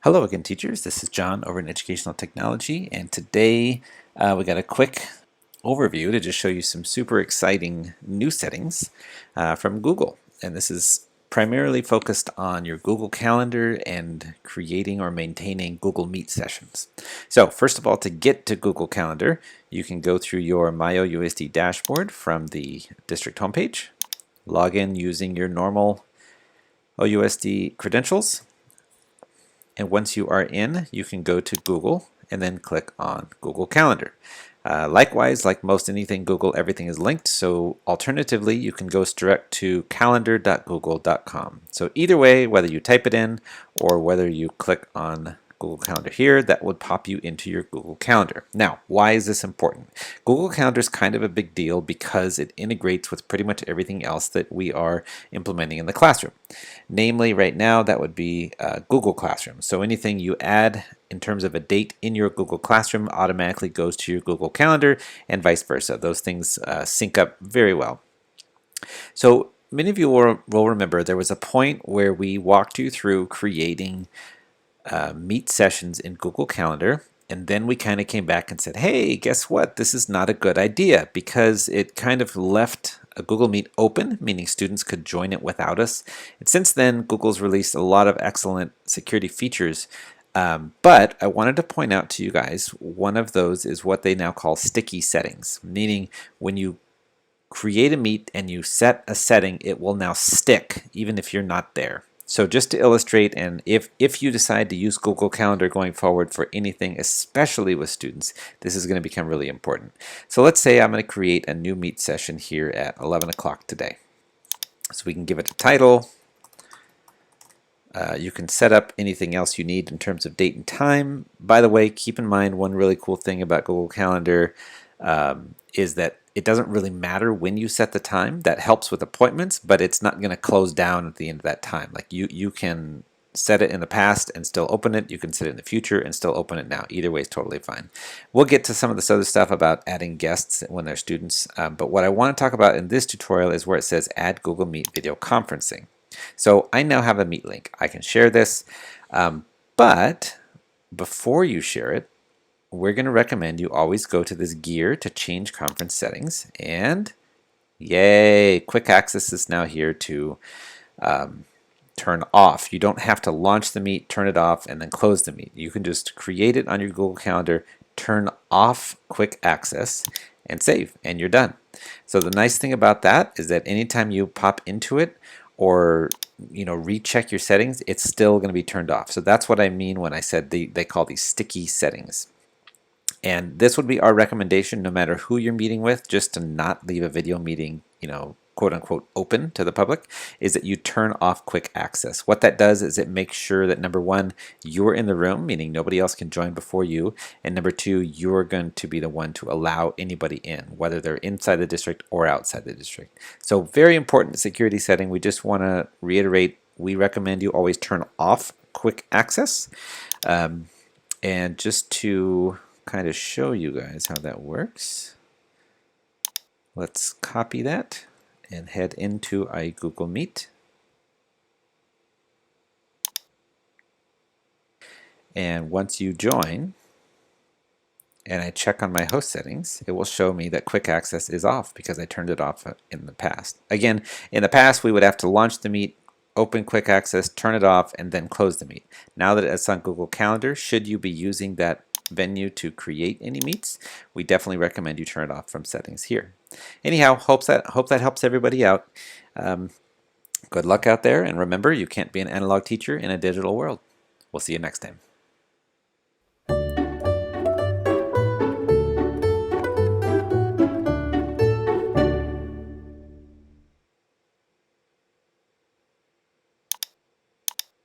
Hello again, teachers. This is John over in Educational Technology, and today we got a quick overview to just show you some super exciting new settings from Google. And this is primarily focused on your Google Calendar and creating or maintaining Google Meet sessions. So first of all, to get to Google Calendar, you can go through your My OUSD dashboard from the district homepage, log in using your normal OUSD credentials. And once you are in, you can go to Google and then click on Google Calendar. Likewise, like most anything Google, everything is linked. So alternatively, you can go direct to calendar.google.com. So either way, whether you type it in or whether you click on Google Calendar here, that would pop you into your Google Calendar. Now, why is this important? Google Calendar is kind of a big deal because it integrates with pretty much everything else that we are implementing in the classroom. Namely, right now, that would be Google Classroom. So anything you add in terms of a date in your Google Classroom automatically goes to your Google Calendar and vice versa. Those things sync up very well. So many of you will remember there was a point where we walked you through creating Meet sessions in Google Calendar, and then we kind of came back and said, hey, guess what? This is not a good idea because it kind of left a Google Meet open, meaning students could join it without us. And since then, Google's released a lot of excellent security features, but I wanted to point out to you guys, one of those is what they now call sticky settings, meaning when you create a Meet and you set a setting, it will now stick even if you're not there. So just to illustrate, and if you decide to use Google Calendar going forward for anything, especially with students, this is going to become really important. So let's say I'm going to create a new Meet session here at 11 o'clock today. So we can give it a title. You can set up anything else you need in terms of date and time. By the way, keep in mind one really cool thing about Google Calendar is that it doesn't really matter when you set the time. That helps with appointments, but it's not going to close down at the end of that time. Like you can set it in the past and still open it. You can set it in the future and still open it now. Either way is totally fine. We'll get to some of this other stuff about adding guests when they're students, but what I want to talk about in this tutorial is where it says add Google Meet video conferencing. So I now have a Meet link. I can share this, but before you share it, we're going to recommend you always go to this gear to change conference settings, and yay, quick access is now here to turn off. You don't have to launch the Meet, turn it off, and then close the Meet. You can just create it on your Google Calendar, turn off quick access, and save, and you're done. So the nice thing about that is that anytime you pop into it or recheck your settings, it's still going to be turned off. So that's what I mean when I said they call these sticky settings. And this would be our recommendation no matter who you're meeting with, just to not leave a video meeting, quote unquote, open to the public, is that you turn off quick access. What that does is it makes sure that number one, you're in the room, meaning nobody else can join before you, and number two, you're going to be the one to allow anybody in, whether they're inside the district or outside the district. So very important security setting. We just want to reiterate, we recommend you always turn off quick access. And just to kind of show you guys how that works, let's copy that and head into a Google Meet. And once you join and I check on my host settings, it will show me that quick access is off because I turned it off in the past. Again, in the past we would have to launch the Meet, open quick access, turn it off, and then close the Meet. Now that it's on Google Calendar, should you be using that venue to create any Meets, we definitely recommend you turn it off from settings here. Anyhow, hope that helps everybody out. Good luck out there, and remember, you can't be an analog teacher in a digital world. We'll see you next time.